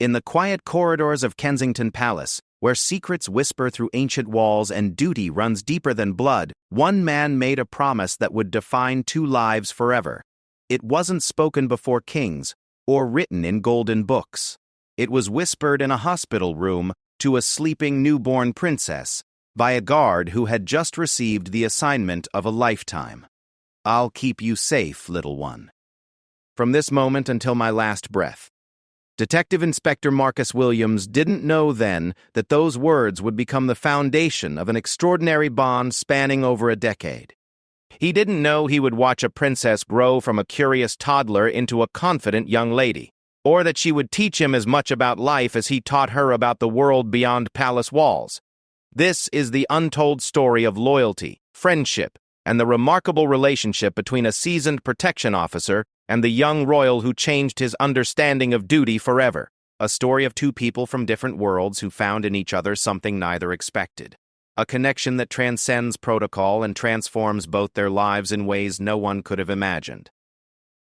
In the quiet corridors of Kensington Palace, where secrets whisper through ancient walls and duty runs deeper than blood, one man made a promise that would define two lives forever. It wasn't spoken before kings or written in golden books. It was whispered in a hospital room to a sleeping newborn princess by a guard who had just received the assignment of a lifetime. "I'll keep you safe, little one. From this moment until my last breath." Detective Inspector Marcus Williams didn't know then that those words would become the foundation of an extraordinary bond spanning over a decade. He didn't know he would watch a princess grow from a curious toddler into a confident young lady, or that she would teach him as much about life as he taught her about the world beyond palace walls. This is the untold story of loyalty, friendship, and the remarkable relationship between a seasoned protection officer and the young royal who changed his understanding of duty forever. A story of two people from different worlds who found in each other something neither expected. A connection that transcends protocol and transforms both their lives in ways no one could have imagined.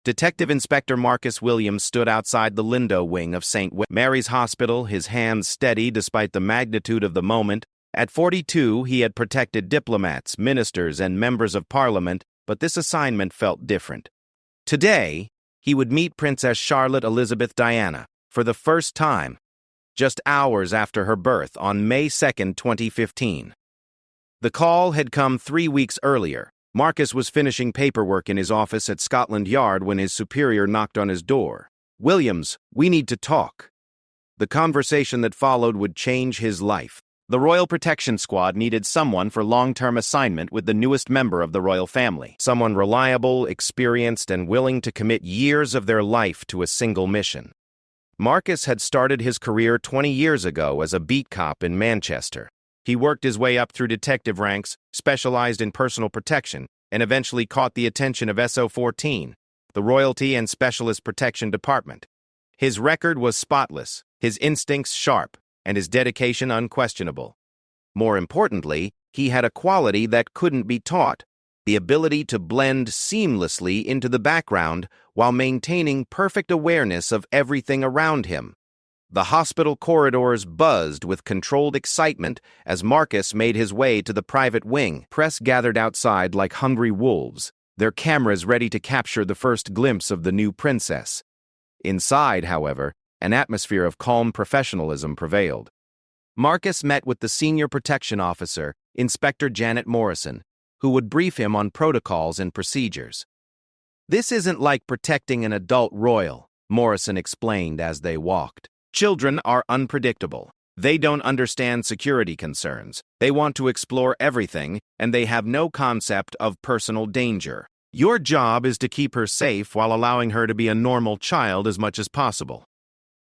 Detective Inspector Marcus Williams stood outside the Lindo wing of St. Mary's Hospital, his hands steady despite the magnitude of the moment. At 42, he had protected diplomats, ministers, and members of parliament, but this assignment felt different. Today, he would meet Princess Charlotte Elizabeth Diana for the first time, just hours after her birth on May 2, 2015. The call had come 3 weeks earlier. Marcus was finishing paperwork in his office at Scotland Yard when his superior knocked on his door. "Williams, we need to talk." The conversation that followed would change his life. The Royal Protection Squad needed someone for long-term assignment with the newest member of the royal family. Someone reliable, experienced, and willing to commit years of their life to a single mission. Marcus had started his career 20 years ago as a beat cop in Manchester. He worked his way up through detective ranks, specialized in personal protection, and eventually caught the attention of SO14, the Royalty and Specialist Protection Department. His record was spotless, his instincts sharp, and his dedication unquestionable. More importantly, he had a quality that couldn't be taught: the ability to blend seamlessly into the background while maintaining perfect awareness of everything around him. The hospital corridors buzzed with controlled excitement as Marcus made his way to the private wing. Press gathered outside like hungry wolves, their cameras ready to capture the first glimpse of the new princess. Inside, however, an atmosphere of calm professionalism prevailed. Marcus met with the senior protection officer, Inspector Janet Morrison, who would brief him on protocols and procedures. "This isn't like protecting an adult royal," Morrison explained as they walked. "Children are unpredictable. They don't understand security concerns. They want to explore everything, and they have no concept of personal danger. Your job is to keep her safe while allowing her to be a normal child as much as possible."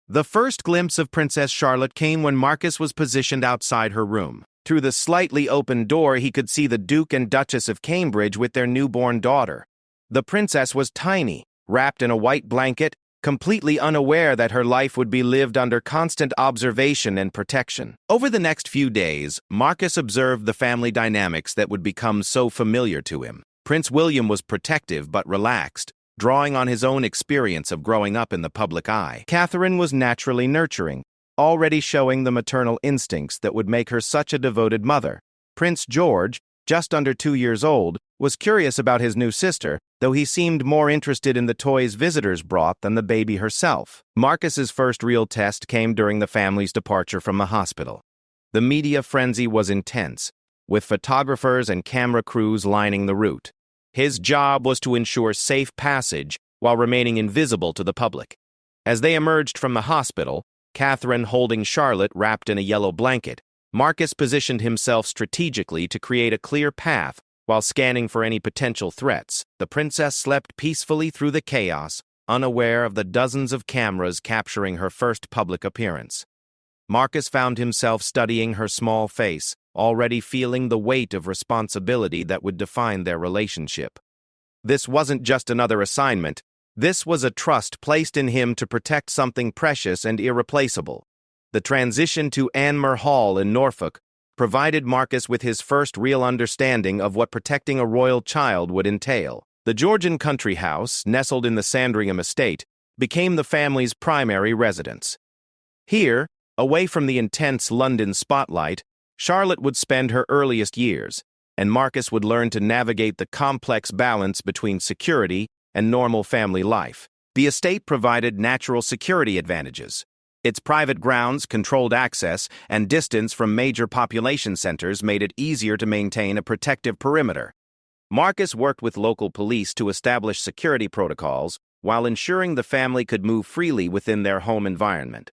The first glimpse of Princess Charlotte came when Marcus was positioned outside her room. Through the slightly open door, he could see the Duke and Duchess of Cambridge with their newborn daughter. The princess was tiny, wrapped in a white blanket, completely unaware that her life would be lived under constant observation and protection. Over the next few days, Marcus observed the family dynamics that would become so familiar to him. Prince William was protective but relaxed, drawing on his own experience of growing up in the public eye. Catherine was naturally nurturing, already showing the maternal instincts that would make her such a devoted mother. Prince George, just under 2 years old, was curious about his new sister, though he seemed more interested in the toys visitors brought than the baby herself. Marcus's first real test came during the family's departure from the hospital. The media frenzy was intense, with photographers and camera crews lining the route. His job was to ensure safe passage while remaining invisible to the public. As they emerged from the hospital, Catherine holding Charlotte wrapped in a yellow blanket, Marcus positioned himself strategically to create a clear path while scanning for any potential threats. The princess slept peacefully through the chaos, unaware of the dozens of cameras capturing her first public appearance. Marcus found himself studying her small face, already feeling the weight of responsibility that would define their relationship. This wasn't just another assignment. This was a trust placed in him to protect something precious and irreplaceable. The transition to Anmer Hall in Norfolk provided Marcus with his first real understanding of what protecting a royal child would entail. The Georgian country house, nestled in the Sandringham estate, became the family's primary residence. Here, away from the intense London spotlight, Charlotte would spend her earliest years, and Marcus would learn to navigate the complex balance between security and normal family life. The estate provided natural security advantages. Its private grounds, controlled access, and distance from major population centers made it easier to maintain a protective perimeter. Marcus worked with local police to establish security protocols while ensuring the family could move freely within their home environment.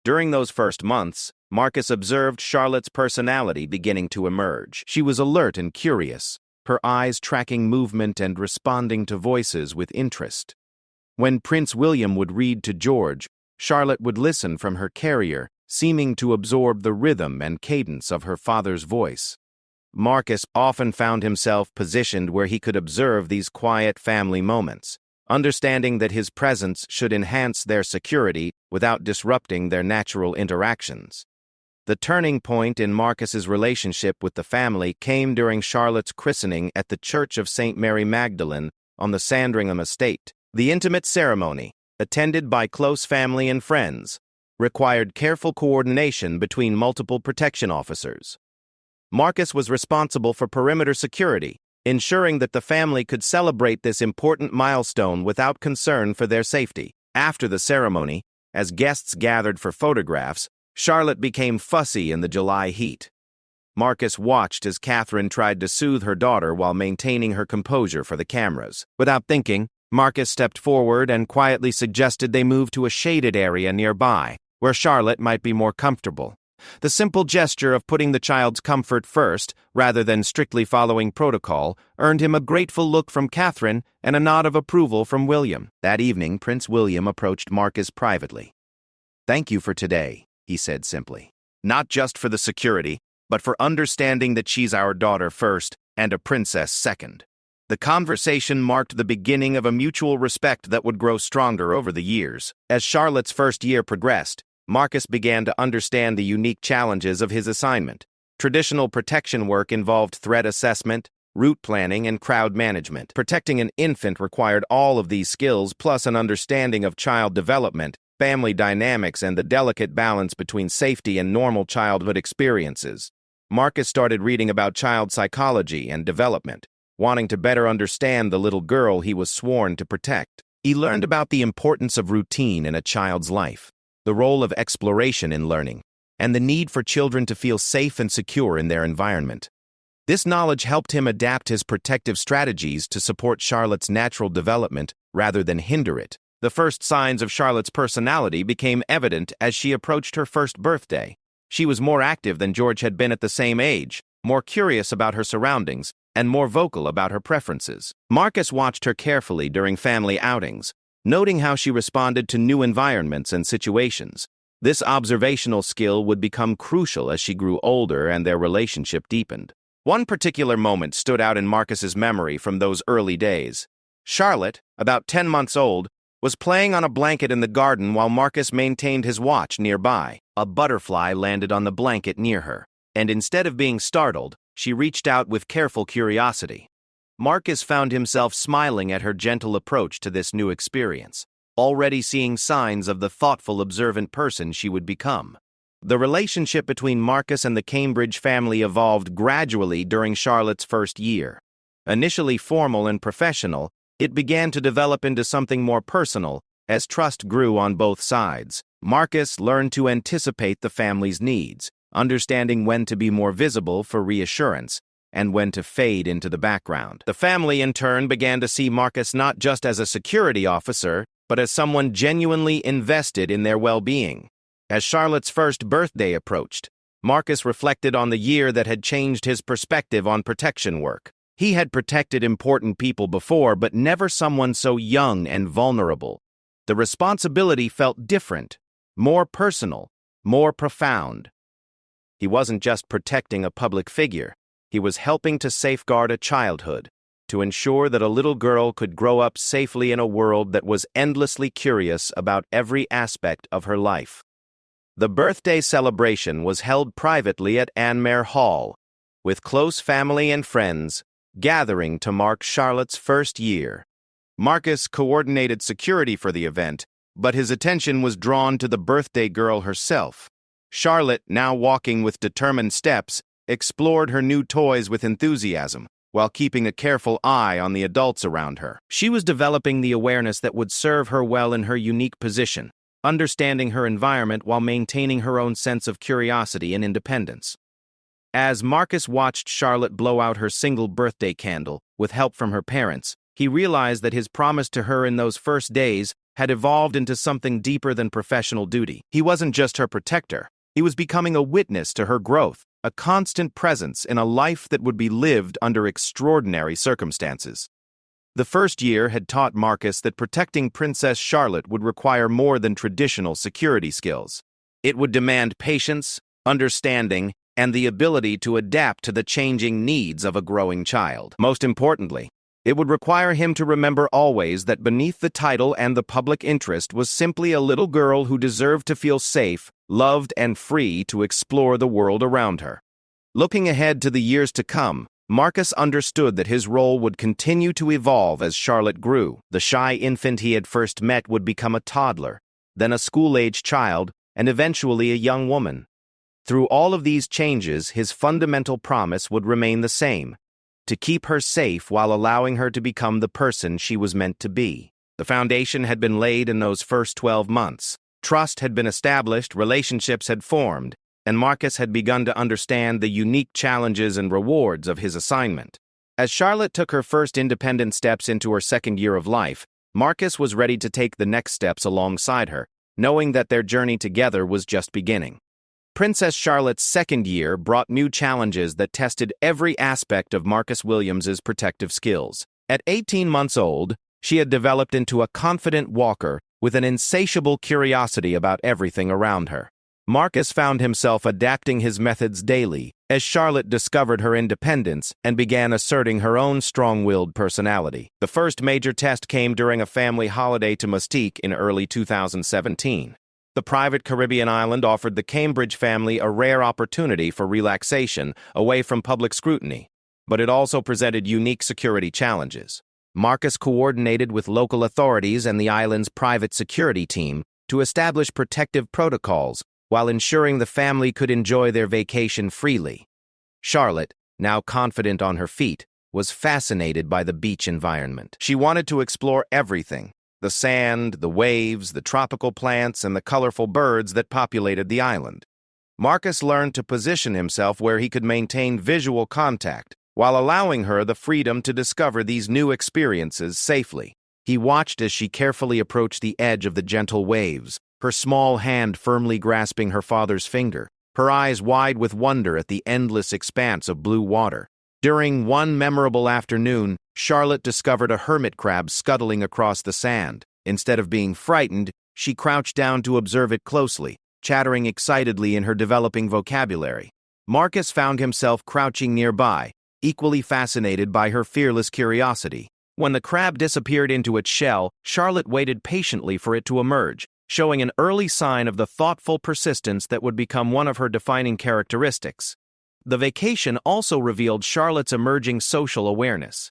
During those first months, Marcus observed Charlotte's personality beginning to emerge. She was alert and curious, her eyes tracking movement and responding to voices with interest. When Prince William would read to George, Charlotte would listen from her carrier, seeming to absorb the rhythm and cadence of her father's voice. Marcus often found himself positioned where he could observe these quiet family moments, understanding that his presence should enhance their security without disrupting their natural interactions. The turning point in Marcus's relationship with the family came during Charlotte's christening at the Church of St. Mary Magdalene on the Sandringham estate. The intimate ceremony, attended by close family and friends, required careful coordination between multiple protection officers. Marcus was responsible for perimeter security, ensuring that the family could celebrate this important milestone without concern for their safety. After the ceremony, as guests gathered for photographs, Charlotte became fussy in the July heat. Marcus watched as Catherine tried to soothe her daughter while maintaining her composure for the cameras. Without thinking, Marcus stepped forward and quietly suggested they move to a shaded area nearby, where Charlotte might be more comfortable. The simple gesture of putting the child's comfort first, rather than strictly following protocol, earned him a grateful look from Catherine and a nod of approval from William. That evening, Prince William approached Marcus privately. "Thank you for today," he said simply. "Not just for the security, but for understanding that she's our daughter first and a princess second." The conversation marked the beginning of a mutual respect that would grow stronger over the years. As Charlotte's first year progressed, Marcus began to understand the unique challenges of his assignment. Traditional protection work involved threat assessment, route planning, and crowd management. Protecting an infant required all of these skills, plus an understanding of child development, family dynamics, and the delicate balance between safety and normal childhood experiences. Marcus started reading about child psychology and development, wanting to better understand the little girl he was sworn to protect. He learned about the importance of routine in a child's life, the role of exploration in learning, and the need for children to feel safe and secure in their environment. This knowledge helped him adapt his protective strategies to support Charlotte's natural development rather than hinder it. The first signs of Charlotte's personality became evident as she approached her first birthday. She was more active than George had been at the same age, more curious about her surroundings, and more vocal about her preferences. Marcus watched her carefully during family outings, noting how she responded to new environments and situations. This observational skill would become crucial as she grew older and their relationship deepened. One particular moment stood out in Marcus's memory from those early days. Charlotte, about 10 months old, was playing on a blanket in the garden while Marcus maintained his watch nearby. A butterfly landed on the blanket near her, and instead of being startled, she reached out with careful curiosity. Marcus found himself smiling at her gentle approach to this new experience, already seeing signs of the thoughtful, observant person she would become. The relationship between Marcus and the Cambridge family evolved gradually during Charlotte's first year. Initially formal and professional, it began to develop into something more personal as trust grew on both sides. Marcus learned to anticipate the family's needs, understanding when to be more visible for reassurance and when to fade into the background. The family, in turn, began to see Marcus not just as a security officer, but as someone genuinely invested in their well-being. As Charlotte's first birthday approached, Marcus reflected on the year that had changed his perspective on protection work. He had protected important people before, but never someone so young and vulnerable. The responsibility felt different, more personal, more profound. He wasn't just protecting a public figure. He was helping to safeguard a childhood, to ensure that a little girl could grow up safely in a world that was endlessly curious about every aspect of her life. The birthday celebration was held privately at Anmere Hall, with close family and friends gathering to mark Charlotte's first year. Marcus coordinated security for the event, but his attention was drawn to the birthday girl herself. Charlotte, now walking with determined steps, explored her new toys with enthusiasm, while keeping a careful eye on the adults around her. She was developing the awareness that would serve her well in her unique position, understanding her environment while maintaining her own sense of curiosity and independence. As Marcus watched Charlotte blow out her single birthday candle, with help from her parents, he realized that his promise to her in those first days had evolved into something deeper than professional duty. He wasn't just her protector. He was becoming a witness to her growth, a constant presence in a life that would be lived under extraordinary circumstances. The first year had taught Marcus that protecting Princess Charlotte would require more than traditional security skills. It would demand patience, understanding, and the ability to adapt to the changing needs of a growing child. Most importantly, it would require him to remember always that beneath the title and the public interest was simply a little girl who deserved to feel safe, loved, and free to explore the world around her. Looking ahead to the years to come, Marcus understood that his role would continue to evolve as Charlotte grew. The shy infant he had first met would become a toddler, then a school-age child, and eventually a young woman. Through all of these changes, his fundamental promise would remain the same: to keep her safe while allowing her to become the person she was meant to be. The foundation had been laid in those first 12 months. Trust had been established, relationships had formed, and Marcus had begun to understand the unique challenges and rewards of his assignment. As Charlotte took her first independent steps into her second year of life, Marcus was ready to take the next steps alongside her, knowing that their journey together was just beginning. Princess Charlotte's second year brought new challenges that tested every aspect of Marcus Williams's protective skills. At 18 months old, she had developed into a confident walker with an insatiable curiosity about everything around her. Marcus found himself adapting his methods daily as Charlotte discovered her independence and began asserting her own strong-willed personality. The first major test came during a family holiday to Mustique in early 2017. The private Caribbean island offered the Cambridge family a rare opportunity for relaxation away from public scrutiny, but it also presented unique security challenges. Marcus coordinated with local authorities and the island's private security team to establish protective protocols while ensuring the family could enjoy their vacation freely. Charlotte, now confident on her feet, was fascinated by the beach environment. She wanted to explore everything: the sand, the waves, the tropical plants, and the colorful birds that populated the island. Marcus learned to position himself where he could maintain visual contact, while allowing her the freedom to discover these new experiences safely. He watched as she carefully approached the edge of the gentle waves, her small hand firmly grasping her father's finger, her eyes wide with wonder at the endless expanse of blue water. During one memorable afternoon, Charlotte discovered a hermit crab scuttling across the sand. Instead of being frightened, she crouched down to observe it closely, chattering excitedly in her developing vocabulary. Marcus found himself crouching nearby, equally fascinated by her fearless curiosity. When the crab disappeared into its shell, Charlotte waited patiently for it to emerge, showing an early sign of the thoughtful persistence that would become one of her defining characteristics. The vacation also revealed Charlotte's emerging social awareness.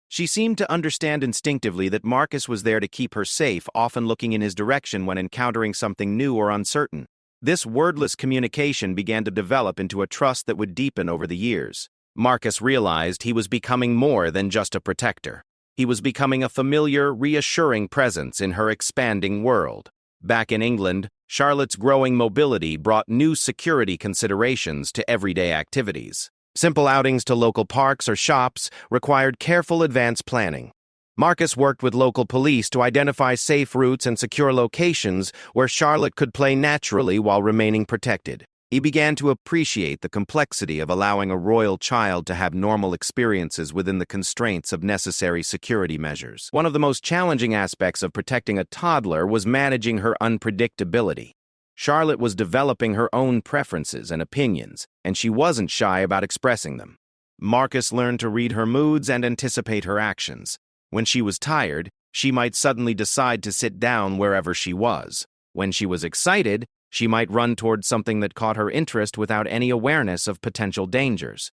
She seemed to understand instinctively that Marcus was there to keep her safe, often looking in his direction when encountering something new or uncertain. This wordless communication began to develop into a trust that would deepen over the years. Marcus realized he was becoming more than just a protector. He was becoming a familiar, reassuring presence in her expanding world. Back in England, Charlotte's growing mobility brought new security considerations to everyday activities. Simple outings to local parks or shops required careful advance planning. Marcus worked with local police to identify safe routes and secure locations where Charlotte could play naturally while remaining protected. He began to appreciate the complexity of allowing a royal child to have normal experiences within the constraints of necessary security measures. One of the most challenging aspects of protecting a toddler was managing her unpredictability. Charlotte was developing her own preferences and opinions, and she wasn't shy about expressing them. Marcus learned to read her moods and anticipate her actions. When she was tired, she might suddenly decide to sit down wherever she was. When she was excited, she might run toward something that caught her interest without any awareness of potential dangers.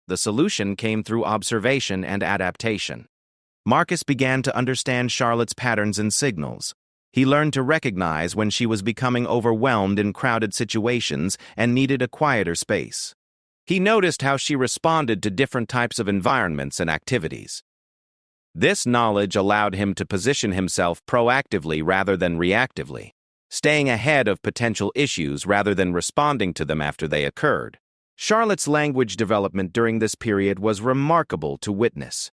The solution came through observation and adaptation. Marcus began to understand Charlotte's patterns and signals. He learned to recognize when she was becoming overwhelmed in crowded situations and needed a quieter space. He noticed how she responded to different types of environments and activities. This knowledge allowed him to position himself proactively rather than reactively, staying ahead of potential issues rather than responding to them after they occurred. Charlotte's language development during this period was remarkable to witness.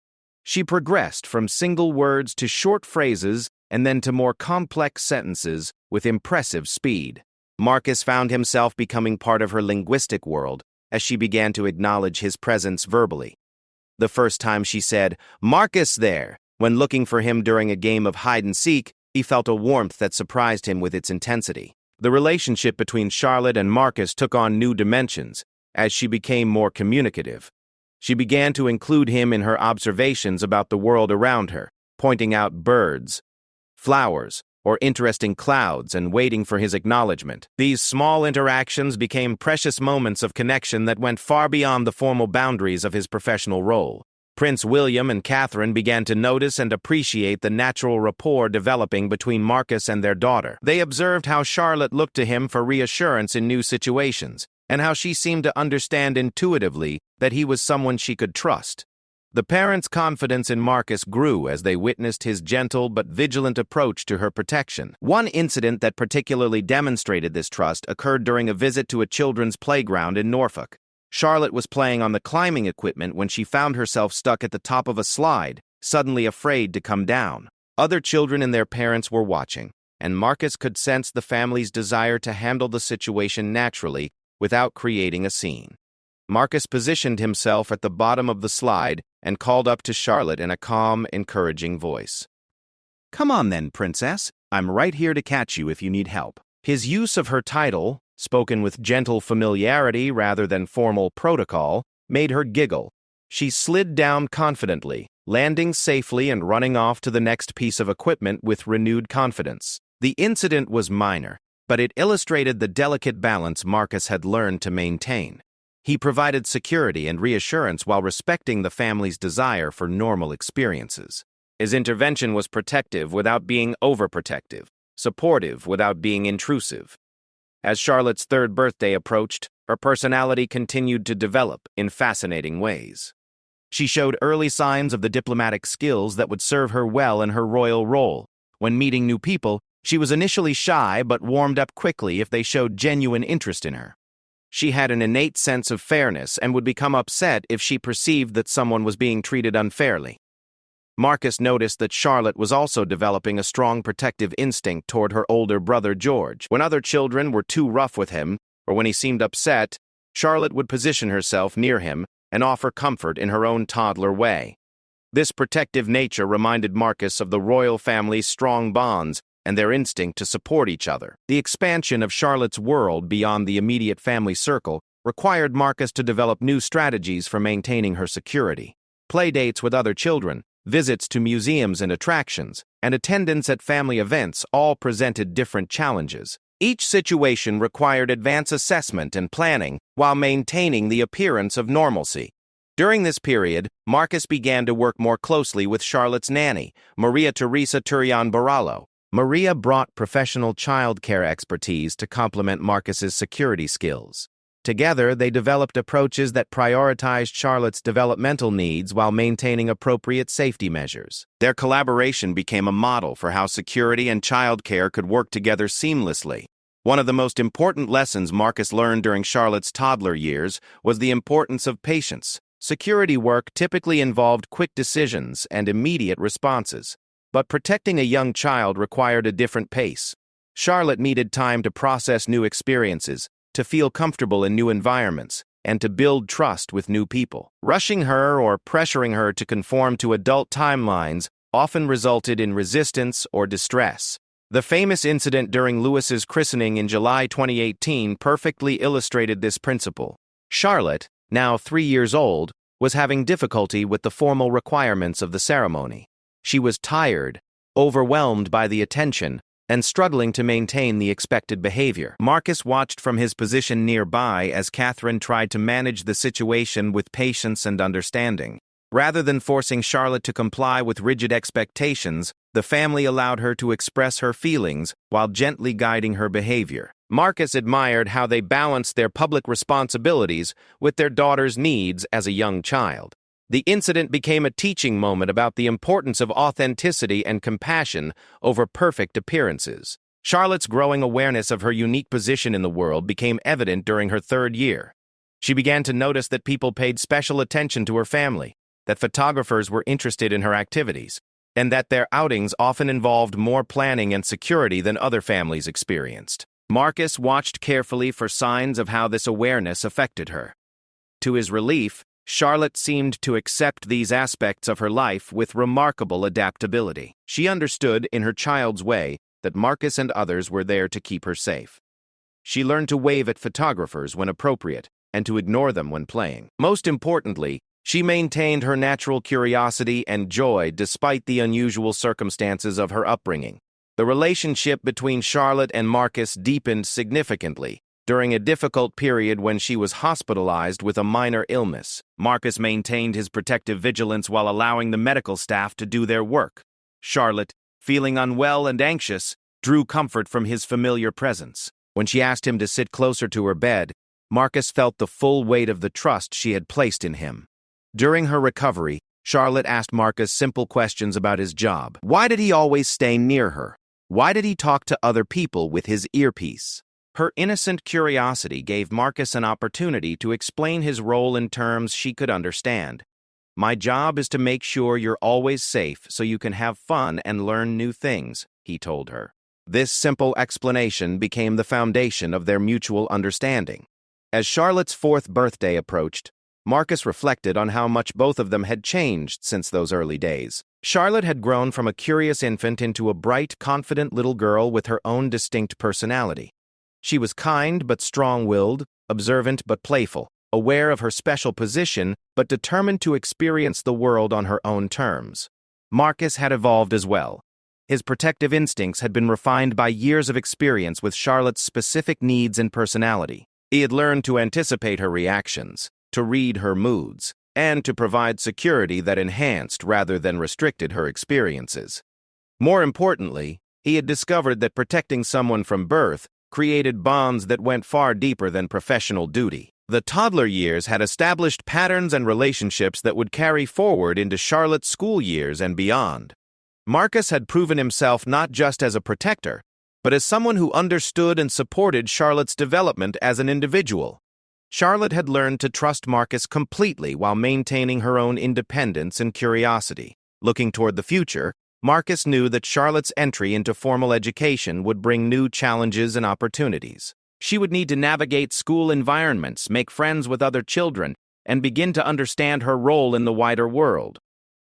She progressed from single words to short phrases and then to more complex sentences with impressive speed. Marcus found himself becoming part of her linguistic world as she began to acknowledge his presence verbally. The first time she said, "Marcus there," when looking for him during a game of hide-and-seek, he felt a warmth that surprised him with its intensity. The relationship between Charlotte and Marcus took on new dimensions as she became more communicative. She began to include him in her observations about the world around her, pointing out birds, flowers, or interesting clouds and waiting for his acknowledgement. These small interactions became precious moments of connection that went far beyond the formal boundaries of his professional role. Prince William and Catherine began to notice and appreciate the natural rapport developing between Marcus and their daughter. They observed how Charlotte looked to him for reassurance in new situations, and how she seemed to understand intuitively that he was someone she could trust. The parents' confidence in Marcus grew as they witnessed his gentle but vigilant approach to her protection. One incident that particularly demonstrated this trust occurred during a visit to a children's playground in Norfolk. Charlotte was playing on the climbing equipment when she found herself stuck at the top of a slide, suddenly afraid to come down. Other children and their parents were watching, and Marcus could sense the family's desire to handle the situation naturally without creating a scene. Marcus positioned himself at the bottom of the slide and called up to Charlotte in a calm, encouraging voice. "Come on then, princess. I'm right here to catch you if you need help." His use of her title, spoken with gentle familiarity rather than formal protocol, made her giggle. She slid down confidently, landing safely and running off to the next piece of equipment with renewed confidence. The incident was minor, but it illustrated the delicate balance Marcus had learned to maintain. He provided security and reassurance while respecting the family's desire for normal experiences. His intervention was protective without being overprotective, supportive without being intrusive. As Charlotte's third birthday approached, her personality continued to develop in fascinating ways. She showed early signs of the diplomatic skills that would serve her well in her royal role. When meeting new people, she was initially shy but warmed up quickly if they showed genuine interest in her. She had an innate sense of fairness and would become upset if she perceived that someone was being treated unfairly. Marcus noticed that Charlotte was also developing a strong protective instinct toward her older brother George. When other children were too rough with him, or when he seemed upset, Charlotte would position herself near him and offer comfort in her own toddler way. This protective nature reminded Marcus of the royal family's strong bonds and their instinct to support each other. The expansion of Charlotte's world beyond the immediate family circle required Marcus to develop new strategies for maintaining her security. Playdates with other children, visits to museums and attractions, and attendance at family events all presented different challenges. Each situation required advanced assessment and planning while maintaining the appearance of normalcy. During this period, Marcus began to work more closely with Charlotte's nanny, Maria Teresa Turian-Barallo. Maria brought professional childcare expertise to complement Marcus's security skills. Together, they developed approaches that prioritized Charlotte's developmental needs while maintaining appropriate safety measures. Their collaboration became a model for how security and childcare could work together seamlessly. One of the most important lessons Marcus learned during Charlotte's toddler years was the importance of patience. Security work typically involved quick decisions and immediate responses. But protecting a young child required a different pace. Charlotte needed time to process new experiences, to feel comfortable in new environments, and to build trust with new people. Rushing her or pressuring her to conform to adult timelines often resulted in resistance or distress. The famous incident during Louis's christening in July 2018 perfectly illustrated this principle. Charlotte, now 3 years old, was having difficulty with the formal requirements of the ceremony. She was tired, overwhelmed by the attention, and struggling to maintain the expected behavior. Marcus watched from his position nearby as Catherine tried to manage the situation with patience and understanding. Rather than forcing Charlotte to comply with rigid expectations, the family allowed her to express her feelings while gently guiding her behavior. Marcus admired how they balanced their public responsibilities with their daughter's needs as a young child. The incident became a teaching moment about the importance of authenticity and compassion over perfect appearances. Charlotte's growing awareness of her unique position in the world became evident during her 3rd year. She began to notice that people paid special attention to her family, that photographers were interested in her activities, and that their outings often involved more planning and security than other families experienced. Marcus watched carefully for signs of how this awareness affected her. To his relief, Charlotte seemed to accept these aspects of her life with remarkable adaptability. She understood, in her child's way, that Marcus and others were there to keep her safe. She learned to wave at photographers when appropriate and to ignore them when playing. Most importantly, she maintained her natural curiosity and joy despite the unusual circumstances of her upbringing. The relationship between Charlotte and Marcus deepened significantly during a difficult period when she was hospitalized with a minor illness. Marcus maintained his protective vigilance while allowing the medical staff to do their work. Charlotte, feeling unwell and anxious, drew comfort from his familiar presence. When she asked him to sit closer to her bed, Marcus felt the full weight of the trust she had placed in him. During her recovery, Charlotte asked Marcus simple questions about his job. Why did he always stay near her? Why did he talk to other people with his earpiece? Her innocent curiosity gave Marcus an opportunity to explain his role in terms she could understand. My job is to make sure you're always safe so you can have fun and learn new things, he told her. This simple explanation became the foundation of their mutual understanding. As Charlotte's 4th birthday approached, Marcus reflected on how much both of them had changed since those early days. Charlotte had grown from a curious infant into a bright, confident little girl with her own distinct personality. She was kind but strong-willed, observant but playful, aware of her special position but determined to experience the world on her own terms. Marcus had evolved as well. His protective instincts had been refined by years of experience with Charlotte's specific needs and personality. He had learned to anticipate her reactions, to read her moods, and to provide security that enhanced rather than restricted her experiences. More importantly, he had discovered that protecting someone from birth created bonds that went far deeper than professional duty. The toddler years had established patterns and relationships that would carry forward into Charlotte's school years and beyond. Marcus had proven himself not just as a protector, but as someone who understood and supported Charlotte's development as an individual. Charlotte had learned to trust Marcus completely while maintaining her own independence and curiosity. Looking toward the future, Marcus knew that Charlotte's entry into formal education would bring new challenges and opportunities. She would need to navigate school environments, make friends with other children, and begin to understand her role in the wider world.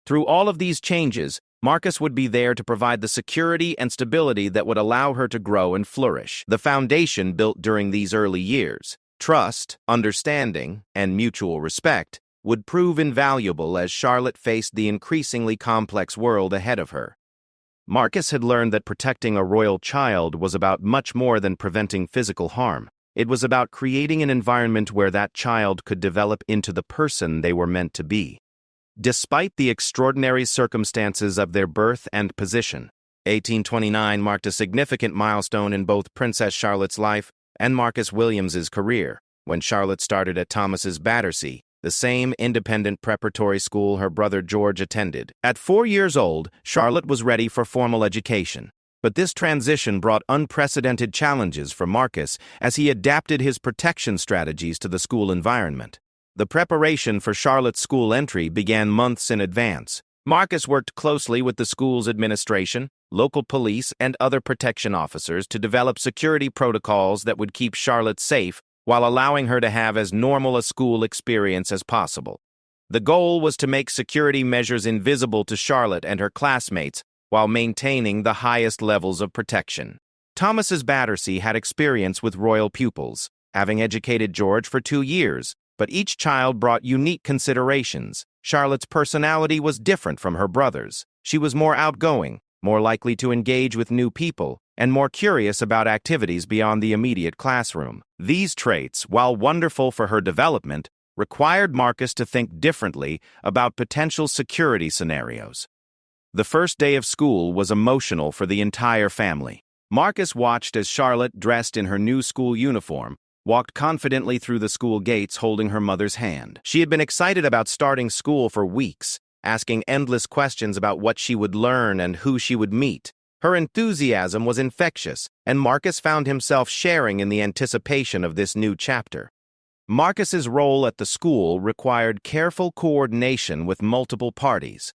Through all of these changes, Marcus would be there to provide the security and stability that would allow her to grow and flourish. The foundation built during these early years, trust, understanding, and mutual respect, would prove invaluable as Charlotte faced the increasingly complex world ahead of her. Marcus had learned that protecting a royal child was about much more than preventing physical harm. It was about creating an environment where that child could develop into the person they were meant to be. Despite the extraordinary circumstances of their birth and position, 1829 marked a significant milestone in both Princess Charlotte's life and Marcus Williams's career, when Charlotte started at Thomas's Battersea, the same independent preparatory school her brother George attended. At 4 years old, Charlotte was ready for formal education. But this transition brought unprecedented challenges for Marcus as he adapted his protection strategies to the school environment. The preparation for Charlotte's school entry began months in advance. Marcus worked closely with the school's administration, local police, and other protection officers to develop security protocols that would keep Charlotte safe while allowing her to have as normal a school experience as possible. The goal was to make security measures invisible to Charlotte and her classmates while maintaining the highest levels of protection. Thomas's Battersea had experience with royal pupils, having educated George for 2 years, but each child brought unique considerations. Charlotte's personality was different from her brother's. She was more outgoing, more likely to engage with new people, and more curious about activities beyond the immediate classroom. These traits, while wonderful for her development, required Marcus to think differently about potential security scenarios. The first day of school was emotional for the entire family. Marcus watched as Charlotte, dressed in her new school uniform, walked confidently through the school gates holding her mother's hand. She had been excited about starting school for weeks, asking endless questions about what she would learn and who she would meet. Her enthusiasm was infectious, and Marcus found himself sharing in the anticipation of this new chapter. Marcus's role at the school required careful coordination with multiple parties.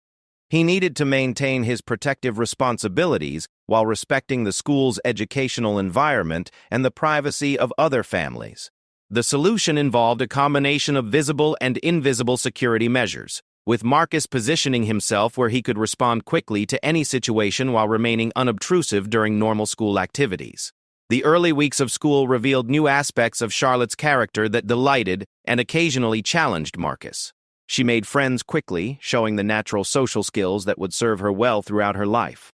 He needed to maintain his protective responsibilities while respecting the school's educational environment and the privacy of other families. The solution involved a combination of visible and invisible security measures, with Marcus positioning himself where he could respond quickly to any situation while remaining unobtrusive during normal school activities. The early weeks of school revealed new aspects of Charlotte's character that delighted and occasionally challenged Marcus. She made friends quickly, showing the natural social skills that would serve her well throughout her life.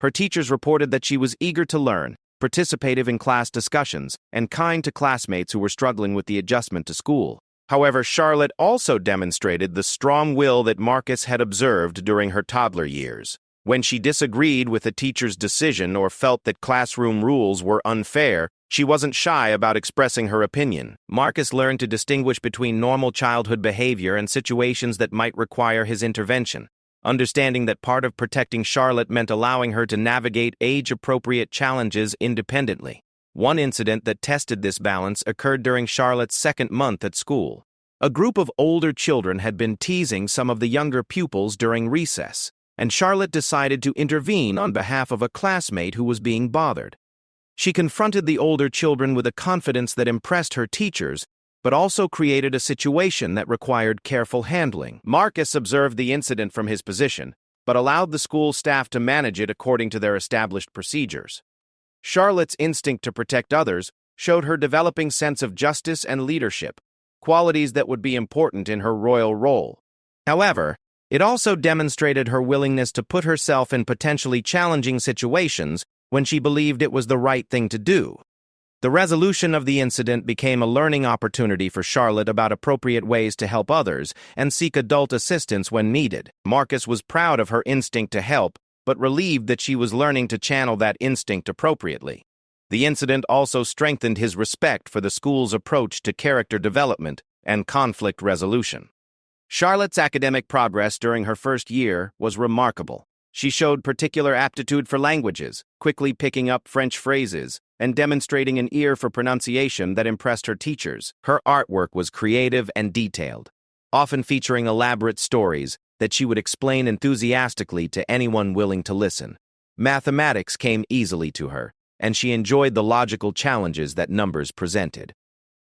Her teachers reported that she was eager to learn, participative in class discussions, and kind to classmates who were struggling with the adjustment to school. However, Charlotte also demonstrated the strong will that Marcus had observed during her toddler years. When she disagreed with a teacher's decision or felt that classroom rules were unfair, she wasn't shy about expressing her opinion. Marcus learned to distinguish between normal childhood behavior and situations that might require his intervention, understanding that part of protecting Charlotte meant allowing her to navigate age-appropriate challenges independently. One incident that tested this balance occurred during Charlotte's second month at school. A group of older children had been teasing some of the younger pupils during recess, and Charlotte decided to intervene on behalf of a classmate who was being bothered. She confronted the older children with a confidence that impressed her teachers, but also created a situation that required careful handling. Marcus observed the incident from his position, but allowed the school staff to manage it according to their established procedures. Charlotte's instinct to protect others showed her developing sense of justice and leadership, qualities that would be important in her royal role. However, it also demonstrated her willingness to put herself in potentially challenging situations when she believed it was the right thing to do. The resolution of the incident became a learning opportunity for Charlotte about appropriate ways to help others and seek adult assistance when needed. Marcus was proud of her instinct to help, but relieved that she was learning to channel that instinct appropriately. The incident also strengthened his respect for the school's approach to character development and conflict resolution. Charlotte's academic progress during her first year was remarkable. She showed particular aptitude for languages, quickly picking up French phrases, and demonstrating an ear for pronunciation that impressed her teachers. Her artwork was creative and detailed, often featuring elaborate stories that she would explain enthusiastically to anyone willing to listen. Mathematics came easily to her, and she enjoyed the logical challenges that numbers presented.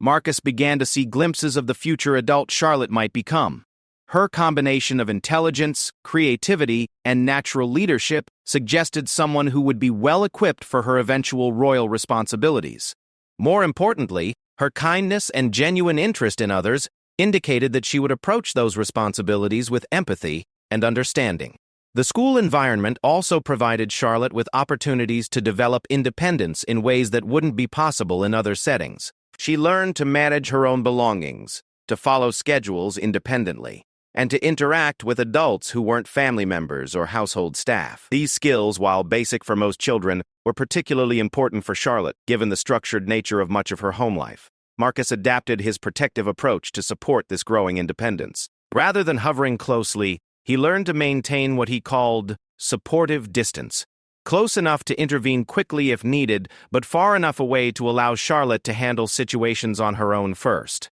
Marcus began to see glimpses of the future adult Charlotte might become. Her combination of intelligence, creativity, and natural leadership suggested someone who would be well-equipped for her eventual royal responsibilities. More importantly, her kindness and genuine interest in others indicated that she would approach those responsibilities with empathy and understanding. The school environment also provided Charlotte with opportunities to develop independence in ways that wouldn't be possible in other settings. She learned to manage her own belongings, to follow schedules independently, and to interact with adults who weren't family members or household staff. These skills, while basic for most children, were particularly important for Charlotte, given the structured nature of much of her home life. Marcus adapted his protective approach to support this growing independence. Rather than hovering closely, he learned to maintain what he called supportive distance, close enough to intervene quickly if needed, but far enough away to allow Charlotte to handle situations on her own first.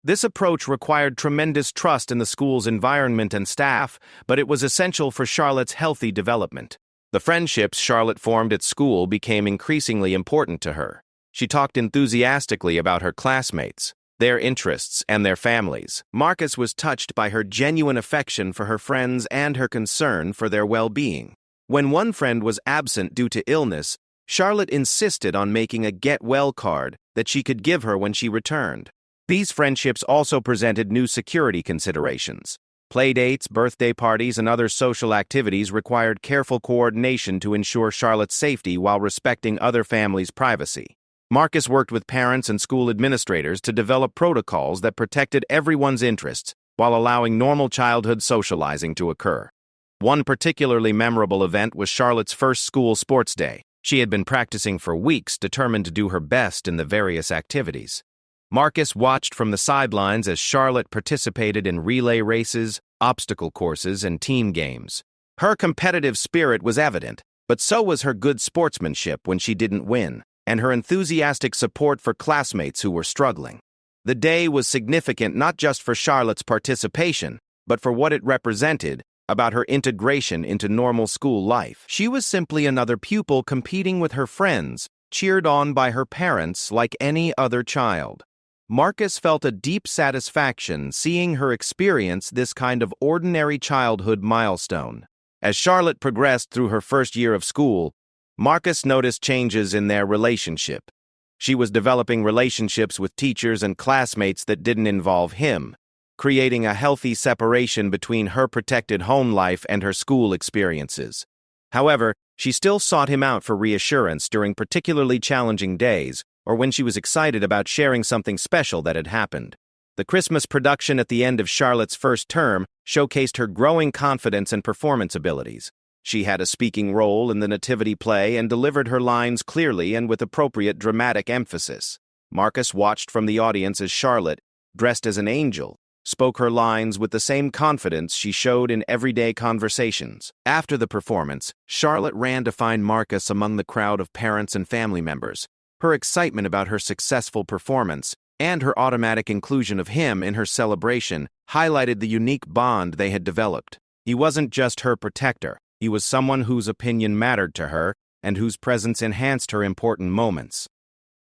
This approach required tremendous trust in the school's environment and staff, but it was essential for Charlotte's healthy development. The friendships Charlotte formed at school became increasingly important to her. She talked enthusiastically about her classmates, their interests, and their families. Marcus was touched by her genuine affection for her friends and her concern for their well-being. When one friend was absent due to illness, Charlotte insisted on making a get-well card that she could give her when she returned. These friendships also presented new security considerations. Playdates, birthday parties, and other social activities required careful coordination to ensure Charlotte's safety while respecting other families' privacy. Marcus worked with parents and school administrators to develop protocols that protected everyone's interests while allowing normal childhood socializing to occur. One particularly memorable event was Charlotte's first school sports day. She had been practicing for weeks, determined to do her best in the various activities. Marcus watched from the sidelines as Charlotte participated in relay races, obstacle courses, and team games. Her competitive spirit was evident, but so was her good sportsmanship when she didn't win, and her enthusiastic support for classmates who were struggling. The day was significant not just for Charlotte's participation, but for what it represented about her integration into normal school life. She was simply another pupil competing with her friends, cheered on by her parents like any other child. Marcus felt a deep satisfaction seeing her experience this kind of ordinary childhood milestone. As Charlotte progressed through her first year of school, Marcus noticed changes in their relationship. She was developing relationships with teachers and classmates that didn't involve him, creating a healthy separation between her protected home life and her school experiences. However, she still sought him out for reassurance during particularly challenging days or when she was excited about sharing something special that had happened. The Christmas production at the end of Charlotte's first term showcased her growing confidence and performance abilities. She had a speaking role in the nativity play and delivered her lines clearly and with appropriate dramatic emphasis. Marcus watched from the audience as Charlotte, dressed as an angel, spoke her lines with the same confidence she showed in everyday conversations. After the performance, Charlotte ran to find Marcus among the crowd of parents and family members. Her excitement about her successful performance and her automatic inclusion of him in her celebration highlighted the unique bond they had developed. He wasn't just her protector, he was someone whose opinion mattered to her and whose presence enhanced her important moments.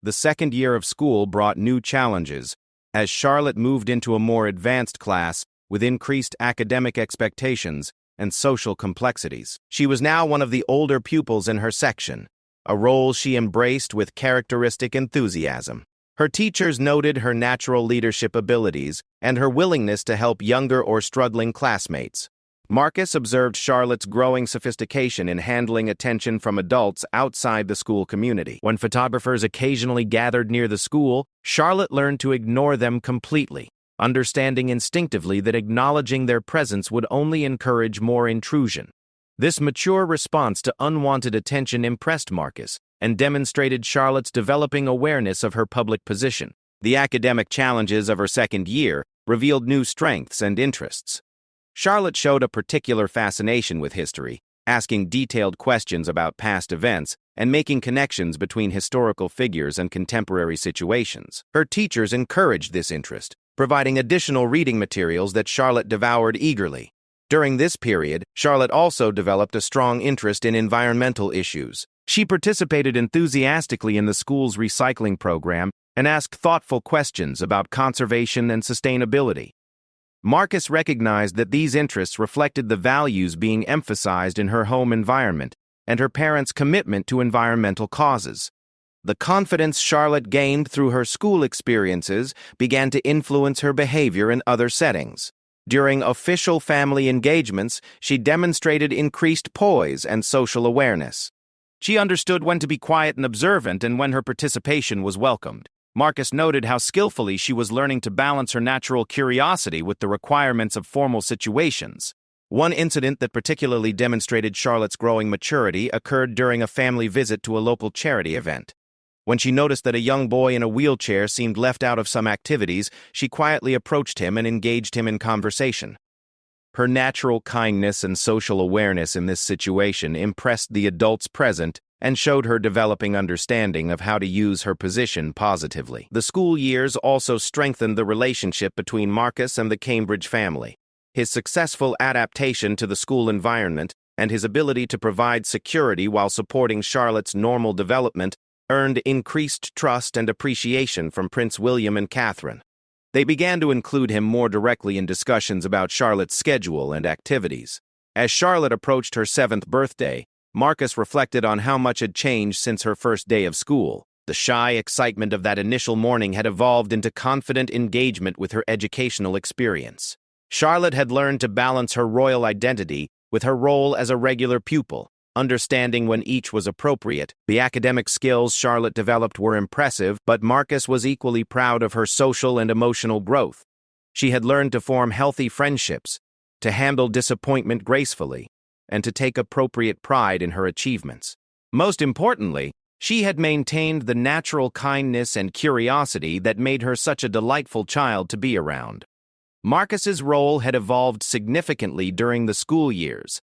The second year of school brought new challenges, as Charlotte moved into a more advanced class with increased academic expectations and social complexities. She was now one of the older pupils in her section, a role she embraced with characteristic enthusiasm. Her teachers noted her natural leadership abilities and her willingness to help younger or struggling classmates. Marcus observed Charlotte's growing sophistication in handling attention from adults outside the school community. When photographers occasionally gathered near the school, Charlotte learned to ignore them completely, understanding instinctively that acknowledging their presence would only encourage more intrusion. This mature response to unwanted attention impressed Marcus and demonstrated Charlotte's developing awareness of her public position. The academic challenges of her second year revealed new strengths and interests. Charlotte showed a particular fascination with history, asking detailed questions about past events and making connections between historical figures and contemporary situations. Her teachers encouraged this interest, providing additional reading materials that Charlotte devoured eagerly. During this period, Charlotte also developed a strong interest in environmental issues. She participated enthusiastically in the school's recycling program and asked thoughtful questions about conservation and sustainability. Marcus recognized that these interests reflected the values being emphasized in her home environment and her parents' commitment to environmental causes. The confidence Charlotte gained through her school experiences began to influence her behavior in other settings. During official family engagements, she demonstrated increased poise and social awareness. She understood when to be quiet and observant and when her participation was welcomed. Marcus noted how skillfully she was learning to balance her natural curiosity with the requirements of formal situations. One incident that particularly demonstrated Charlotte's growing maturity occurred during a family visit to a local charity event. When she noticed that a young boy in a wheelchair seemed left out of some activities, she quietly approached him and engaged him in conversation. Her natural kindness and social awareness in this situation impressed the adults present and showed her developing understanding of how to use her position positively. The school years also strengthened the relationship between Marcus and the Cambridge family. His successful adaptation to the school environment and his ability to provide security while supporting Charlotte's normal development earned increased trust and appreciation from Prince William and Catherine. They began to include him more directly in discussions about Charlotte's schedule and activities. As Charlotte approached her 7th birthday, Marcus reflected on how much had changed since her first day of school. The shy excitement of that initial morning had evolved into confident engagement with her educational experience. Charlotte had learned to balance her royal identity with her role as a regular pupil, understanding when each was appropriate. The academic skills Charlotte developed were impressive, but Marcus was equally proud of her social and emotional growth. She had learned to form healthy friendships, to handle disappointment gracefully, and to take appropriate pride in her achievements. Most importantly, she had maintained the natural kindness and curiosity that made her such a delightful child to be around. Marcus's role had evolved significantly during the school years.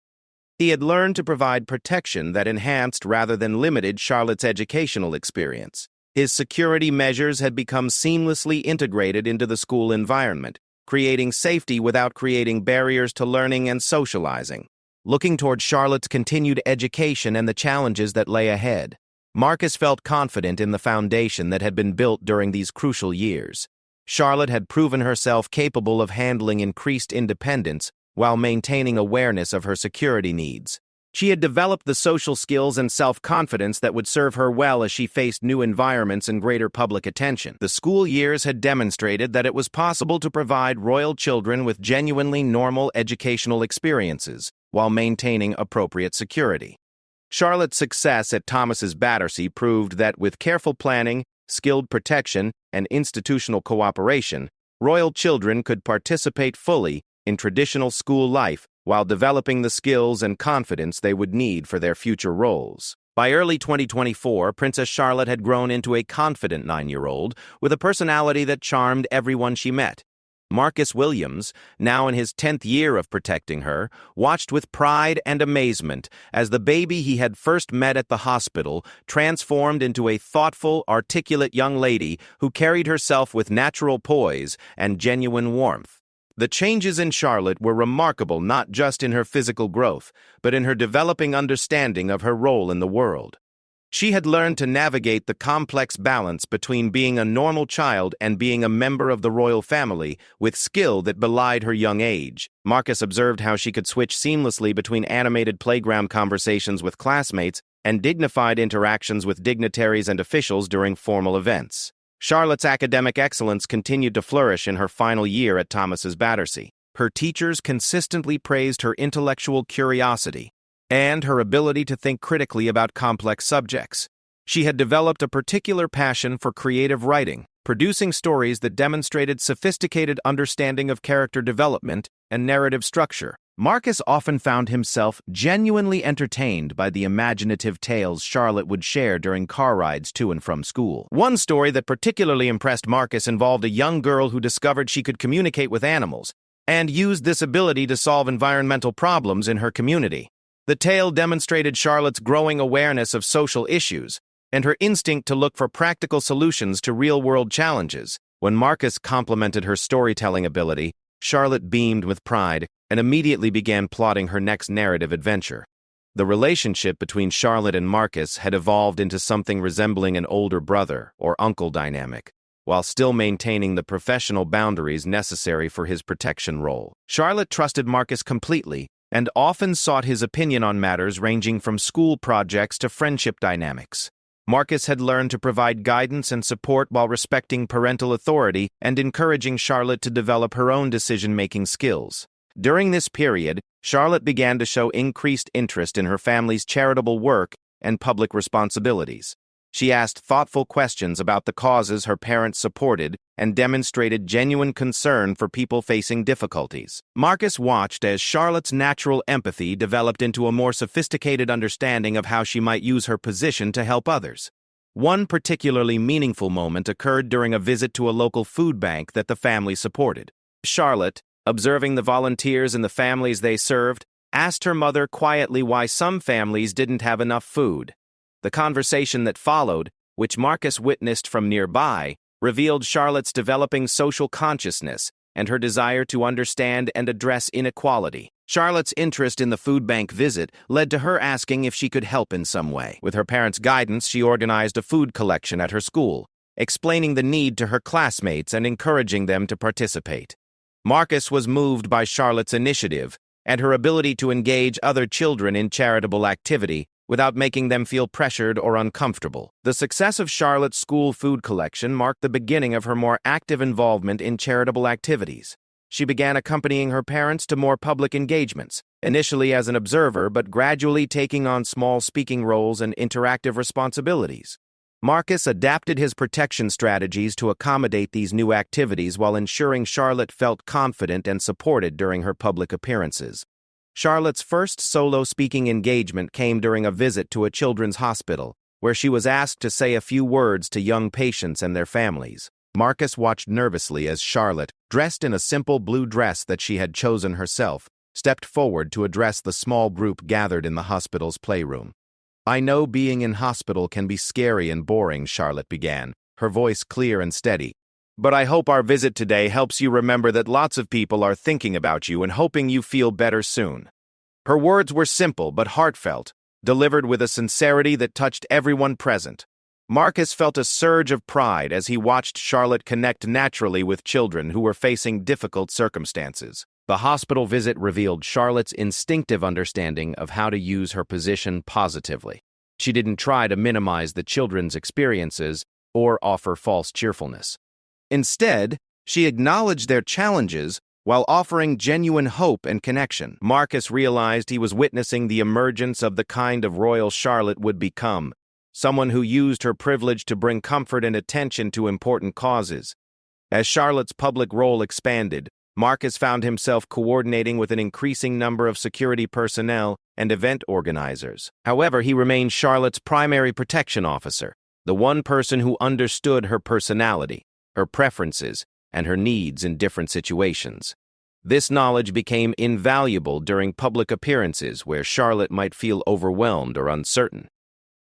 He had learned to provide protection that enhanced rather than limited Charlotte's educational experience. His security measures had become seamlessly integrated into the school environment, creating safety without creating barriers to learning and socializing. Looking toward Charlotte's continued education and the challenges that lay ahead, Marcus felt confident in the foundation that had been built during these crucial years. Charlotte had proven herself capable of handling increased independence while maintaining awareness of her security needs. She had developed the social skills and self-confidence that would serve her well as she faced new environments and greater public attention. The school years had demonstrated that it was possible to provide royal children with genuinely normal educational experiences while maintaining appropriate security. Charlotte's success at Thomas's Battersea proved that with careful planning, skilled protection, and institutional cooperation, royal children could participate fully in traditional school life while developing the skills and confidence they would need for their future roles. By early 2024, Princess Charlotte had grown into a confident 9-year-old with a personality that charmed everyone she met. Marcus Williams, now in his 10th year of protecting her, watched with pride and amazement as the baby he had first met at the hospital transformed into a thoughtful, articulate young lady who carried herself with natural poise and genuine warmth. The changes in Charlotte were remarkable not just in her physical growth, but in her developing understanding of her role in the world. She had learned to navigate the complex balance between being a normal child and being a member of the royal family with skill that belied her young age. Marcus observed how she could switch seamlessly between animated playground conversations with classmates and dignified interactions with dignitaries and officials during formal events. Charlotte's academic excellence continued to flourish in her final year at Thomas's Battersea. Her teachers consistently praised her intellectual curiosity and her ability to think critically about complex subjects. She had developed a particular passion for creative writing, producing stories that demonstrated sophisticated understanding of character development and narrative structure. Marcus often found himself genuinely entertained by the imaginative tales Charlotte would share during car rides to and from school. One story that particularly impressed Marcus involved a young girl who discovered she could communicate with animals and used this ability to solve environmental problems in her community. The tale demonstrated Charlotte's growing awareness of social issues and her instinct to look for practical solutions to real-world challenges. When Marcus complimented her storytelling ability, Charlotte beamed with pride and immediately began plotting her next narrative adventure. The relationship between Charlotte and Marcus had evolved into something resembling an older brother or uncle dynamic, while still maintaining the professional boundaries necessary for his protection role. Charlotte trusted Marcus completely and often sought his opinion on matters ranging from school projects to friendship dynamics. Marcus had learned to provide guidance and support while respecting parental authority and encouraging Charlotte to develop her own decision-making skills. During this period, Charlotte began to show increased interest in her family's charitable work and public responsibilities. She asked thoughtful questions about the causes her parents supported and demonstrated genuine concern for people facing difficulties. Marcus watched as Charlotte's natural empathy developed into a more sophisticated understanding of how she might use her position to help others. One particularly meaningful moment occurred during a visit to a local food bank that the family supported. Charlotte, observing the volunteers and the families they served, asked her mother quietly why some families didn't have enough food. The conversation that followed, which Marcus witnessed from nearby, revealed Charlotte's developing social consciousness and her desire to understand and address inequality. Charlotte's interest in the food bank visit led to her asking if she could help in some way. With her parents' guidance, she organized a food collection at her school, explaining the need to her classmates and encouraging them to participate. Marcus was moved by Charlotte's initiative and her ability to engage other children in charitable activity without making them feel pressured or uncomfortable. The success of Charlotte's school food collection marked the beginning of her more active involvement in charitable activities. She began accompanying her parents to more public engagements, initially as an observer but gradually taking on small speaking roles and interactive responsibilities. Marcus adapted his protection strategies to accommodate these new activities while ensuring Charlotte felt confident and supported during her public appearances. Charlotte's first solo speaking engagement came during a visit to a children's hospital, where she was asked to say a few words to young patients and their families. Marcus watched nervously as Charlotte, dressed in a simple blue dress that she had chosen herself, stepped forward to address the small group gathered in the hospital's playroom. "I know being in hospital can be scary and boring," Charlotte began, her voice clear and steady. "But I hope our visit today helps you remember that lots of people are thinking about you and hoping you feel better soon." Her words were simple but heartfelt, delivered with a sincerity that touched everyone present. Marcus felt a surge of pride as he watched Charlotte connect naturally with children who were facing difficult circumstances. The hospital visit revealed Charlotte's instinctive understanding of how to use her position positively. She didn't try to minimize the children's experiences or offer false cheerfulness. Instead, she acknowledged their challenges while offering genuine hope and connection. Marcus realized he was witnessing the emergence of the kind of royal Charlotte would become, someone who used her privilege to bring comfort and attention to important causes. As Charlotte's public role expanded, Marcus found himself coordinating with an increasing number of security personnel and event organizers. However, he remained Charlotte's primary protection officer, the one person who understood her personality, her preferences, and her needs in different situations. This knowledge became invaluable during public appearances where Charlotte might feel overwhelmed or uncertain.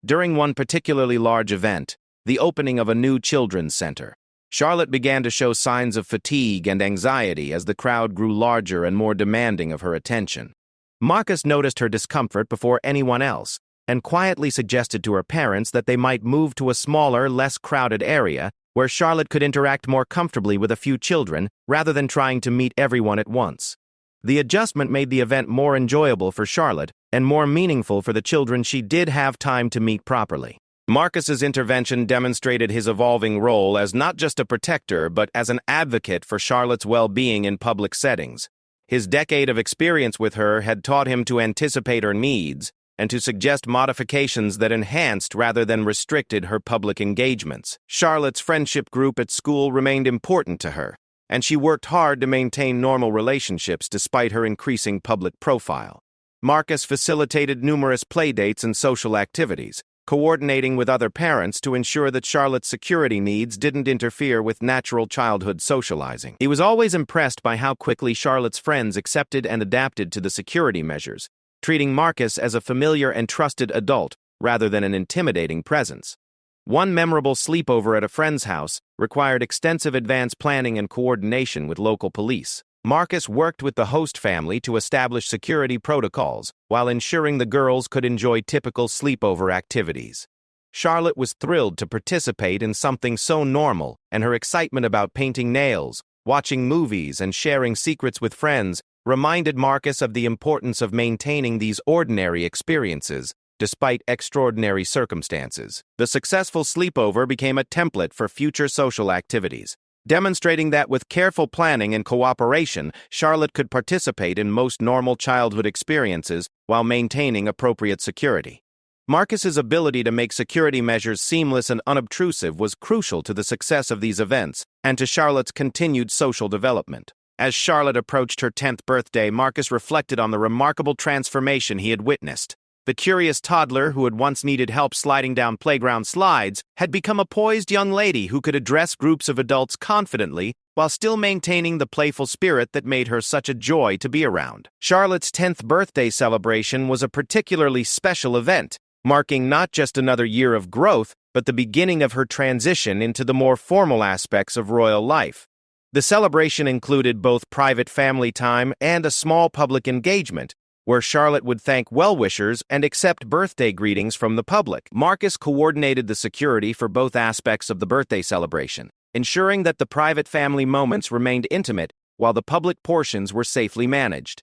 During one particularly large event, the opening of a new children's center, Charlotte began to show signs of fatigue and anxiety as the crowd grew larger and more demanding of her attention. Marcus noticed her discomfort before anyone else and quietly suggested to her parents that they might move to a smaller, less crowded area where Charlotte could interact more comfortably with a few children rather than trying to meet everyone at once. The adjustment made the event more enjoyable for Charlotte and more meaningful for the children she did have time to meet properly. Marcus's intervention demonstrated his evolving role as not just a protector but as an advocate for Charlotte's well-being in public settings. His decade of experience with her had taught him to anticipate her needs and to suggest modifications that enhanced rather than restricted her public engagements. Charlotte's friendship group at school remained important to her, and she worked hard to maintain normal relationships despite her increasing public profile. Marcus facilitated numerous playdates and social activities, coordinating with other parents to ensure that Charlotte's security needs didn't interfere with natural childhood socializing. He was always impressed by how quickly Charlotte's friends accepted and adapted to the security measures, treating Marcus as a familiar and trusted adult rather than an intimidating presence. One memorable sleepover at a friend's house required extensive advance planning and coordination with local police. Marcus worked with the host family to establish security protocols while ensuring the girls could enjoy typical sleepover activities. Charlotte was thrilled to participate in something so normal, and her excitement about painting nails, watching movies, and sharing secrets with friends reminded Marcus of the importance of maintaining these ordinary experiences despite extraordinary circumstances. The successful sleepover became a template for future social activities, demonstrating that with careful planning and cooperation, Charlotte could participate in most normal childhood experiences while maintaining appropriate security. Marcus's ability to make security measures seamless and unobtrusive was crucial to the success of these events and to Charlotte's continued social development. As Charlotte approached her 10th birthday, Marcus reflected on the remarkable transformation he had witnessed. The curious toddler who had once needed help sliding down playground slides had become a poised young lady who could address groups of adults confidently while still maintaining the playful spirit that made her such a joy to be around. Charlotte's 10th birthday celebration was a particularly special event, marking not just another year of growth, but the beginning of her transition into the more formal aspects of royal life. The celebration included both private family time and a small public engagement, where Charlotte would thank well-wishers and accept birthday greetings from the public. Marcus coordinated the security for both aspects of the birthday celebration, ensuring that the private family moments remained intimate while the public portions were safely managed.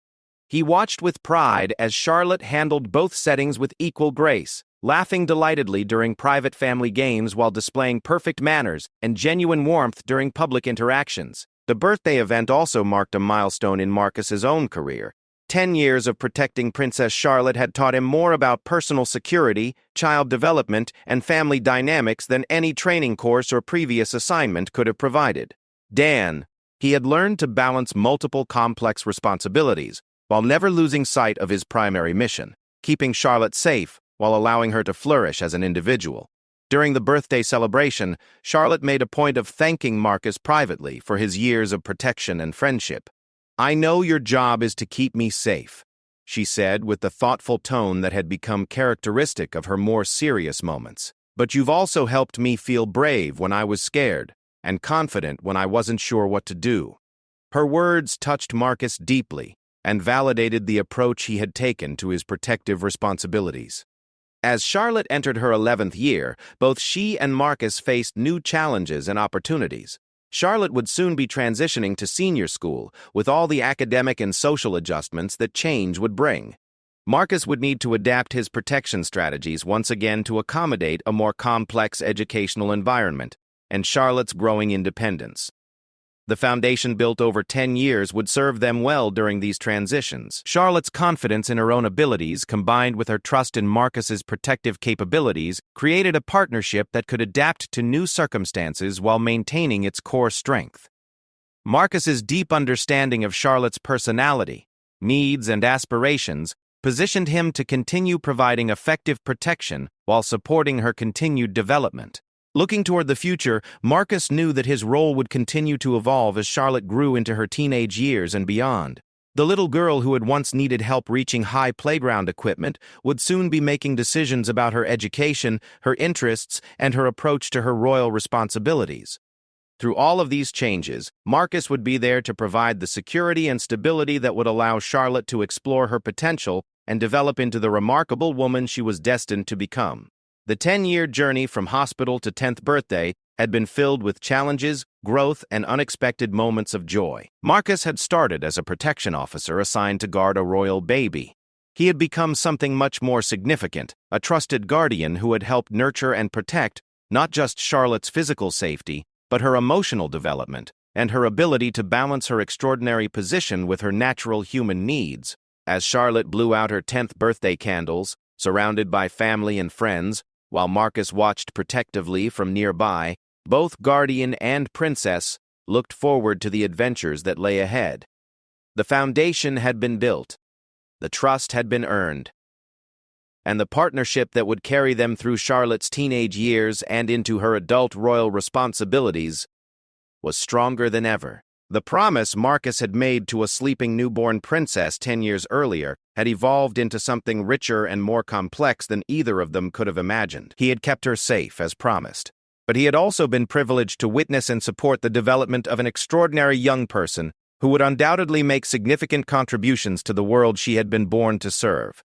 He watched with pride as Charlotte handled both settings with equal grace, laughing delightedly during private family games while displaying perfect manners and genuine warmth during public interactions. The birthday event also marked a milestone in Marcus's own career, 10 years of protecting Princess Charlotte had taught him more about personal security, child development, and family dynamics than any training course or previous assignment could have provided. He had learned to balance multiple complex responsibilities while never losing sight of his primary mission, keeping Charlotte safe while allowing her to flourish as an individual. During the birthday celebration, Charlotte made a point of thanking Marcus privately for his years of protection and friendship. "I know your job is to keep me safe," she said with the thoughtful tone that had become characteristic of her more serious moments. "But you've also helped me feel brave when I was scared, and confident when I wasn't sure what to do." Her words touched Marcus deeply and validated the approach he had taken to his protective responsibilities. As Charlotte entered her 11th year, both she and Marcus faced new challenges and opportunities. Charlotte would soon be transitioning to senior school, with all the academic and social adjustments that change would bring. Marcus would need to adapt his protection strategies once again to accommodate a more complex educational environment and Charlotte's growing independence. The foundation built over 10 years would serve them well during these transitions. Charlotte's confidence in her own abilities, combined with her trust in Marcus's protective capabilities, created a partnership that could adapt to new circumstances while maintaining its core strength. Marcus's deep understanding of Charlotte's personality, needs, and aspirations positioned him to continue providing effective protection while supporting her continued development. Looking toward the future, Marcus knew that his role would continue to evolve as Charlotte grew into her teenage years and beyond. The little girl who had once needed help reaching high playground equipment would soon be making decisions about her education, her interests, and her approach to her royal responsibilities. Through all of these changes, Marcus would be there to provide the security and stability that would allow Charlotte to explore her potential and develop into the remarkable woman she was destined to become. The 10-year journey from hospital to 10th birthday had been filled with challenges, growth, and unexpected moments of joy. Marcus had started as a protection officer assigned to guard a royal baby. He had become something much more significant, a trusted guardian who had helped nurture and protect not just Charlotte's physical safety, but her emotional development and her ability to balance her extraordinary position with her natural human needs. As Charlotte blew out her 10th birthday candles, surrounded by family and friends, while Marcus watched protectively from nearby, both guardian and princess looked forward to the adventures that lay ahead. The foundation had been built, the trust had been earned, and the partnership that would carry them through Charlotte's teenage years and into her adult royal responsibilities was stronger than ever. The promise Marcus had made to a sleeping newborn princess 10 years earlier had evolved into something richer and more complex than either of them could have imagined. He had kept her safe, as promised, but he had also been privileged to witness and support the development of an extraordinary young person who would undoubtedly make significant contributions to the world she had been born to serve.